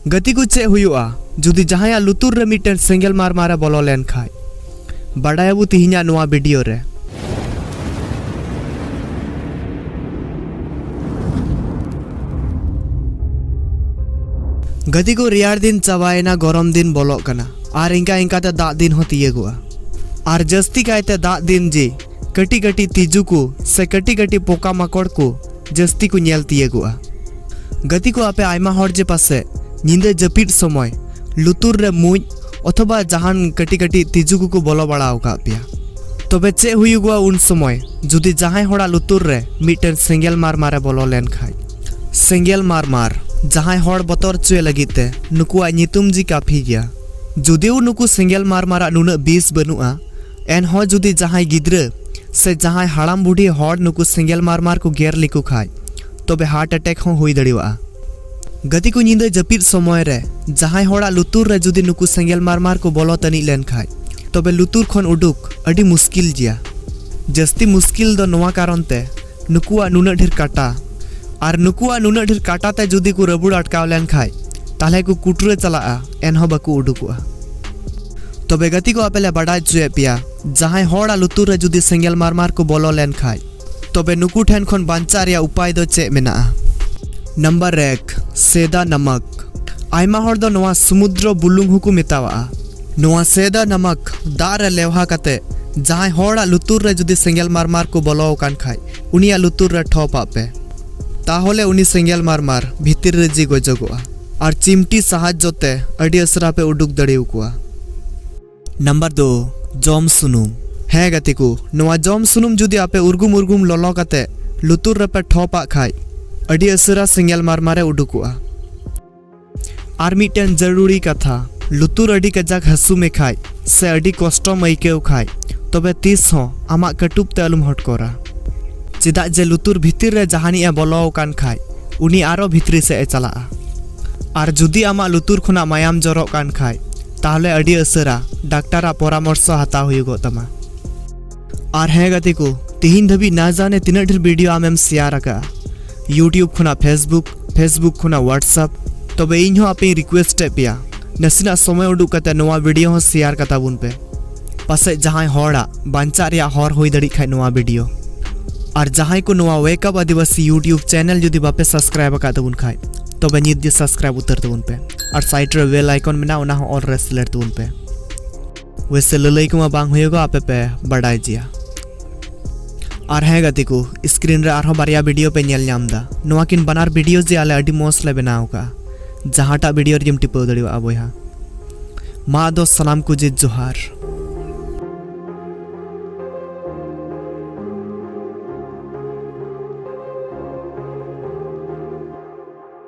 गति को चे हुआ जुदी जहां लुतुर रे मिटन सेंगल मार मारा बोलो लेन खाय बड़ायाबू तिहिना नोआ वीडियो रे। गति को रियार दिन चाबायना गरम दिन बोलो कना और इंका इंका ते दाग दिन हो तियेगुआ और जस्ती कायते दाग दिन जी कटी कटी तिजू को से कटी कटी पोका माकड़ को जस्ती को नेल तियेगुआ। गति को आपे आयमा हर जे पासे निंदे जपिट समय लुतुर रे मुज अथवा जहान कटी कटी तिजू को बोलो बड़ा का पिया तबे चे हुयुगुआ उन समय जुदी जहां होड़ा लुतुर रे मिटन सेंगल मार मारे बोलो लेन खाय सेंगल मार मार जहां होड़ बतर चुए लगिते नुकुआ नितुम जी काफी गया जुदिओ नुकु सेंगल मार मारा नुना बीस बनुआ एन हो जुदी जहां गिद्र से जहां हाड़ाम बुढ़ी होड़ नुकु सेंगल मार मार को गेर लिकु खाय तबे हार्ट अटैक हो हुई दड़िवा। गति को निंदा जपिद समय रे जहां होड़ा लुतुर रे जुदी नुकु सेंगल मार मार को बोलो तनी लेन खाय तबे लुतुर खन उडुक अडी मुश्किल जिया। जस्ती मुश्किल दो नोआ कारण ते नुकुआ नुना ढेर काटा और नुकुआ नुना ढेर काटा ते जुदी को रबुड़ अटकाव लेन खाय ताले को कुटुरे चलाआ एनहो बाकु उडुकुआ। तबे गति को आपेले बड़ा चुए पिया जहां होड़ा लुतुर रे जुदी सेंगल मार मार को बोलो लेन खाय तबे नुकु ठेन खन बांचा रिया उपाय दो चे मेना। नंबर 1 सेदा नमक आयमा हर दो नोआ समुद्र बुलुंग हुकु मेतावा। नोआ सेदा नमक दार रे लेवहा कते जहां होड़ा लुतुर रे जुदी सेंगल मार मार को बोलो कान खाय उनिया लुतुर रे ठोपा पे ताहले उनी सेंगल मार मार भीतर रे जी गजगोआ और चिमटी साहाज्यते अडी असरा पे उडुक दड़ेउकुआ। नंबर 2 जम सुनुम है गति को नोआ जम सुनुम जुदी आपे उर्गुम उर्गुम ललो कते लुतुर रे पे ठोपा खाय अडी असरा सेंगल मार मारे उडुकुआ। और मिटन जरूरी कथा लुतुर अडी कजाक हसु में खाय से अडी कष्ट मईकेव खाय तबे तीस हो आमा कटुब ते अलुम हटकोरा चेदा जे लुतुर भितिर रे जहानिया बोलो कान खाय उनी आरो भितरी से चला। और जुदी आमा लुतुर खुना मायाम जरो कान खाय ताहले अडी असरा डाक्टरा परामर्श हता हुयुगो तमा। और है गति को तिहिन धबी ना जाने तीना ढेर वीडियो आमेम शेयर आका यूट्यूब खुना फेसबुक खुना व्हाट्सएप तबे इन हो आपे रिक्वेस्ट पिया नसीना समय उडुक कते नोआ वीडियो हो शेयर कता बुन पे पासे जहां होड़ा बांचा रिया हर होई दड़ी खाय नोआ वीडियो। और जहां को नोआ वेकअप आदिवासी यूट्यूब चैनल जुदी बापे सब्सक्राइब का तबुन खाय तबे नित जे सब्सक्राइब उतर तबुन पे और साइड रे बेल आइकन मेना ओना ऑल रे सेलेक्ट तबुन पे वैसे ललई को बांग होयगो आपे पे बड़ाई जिया। और है गति को स्क्रीन रे आरो बारिया वीडियो पे नेल नामदा नोआ किन बनार वीडियो जे आले अडी मोस ले बनाव का जहाटा वीडियो रिम टिपो दड़िवा बोया मा दो सलाम को जे जोहार।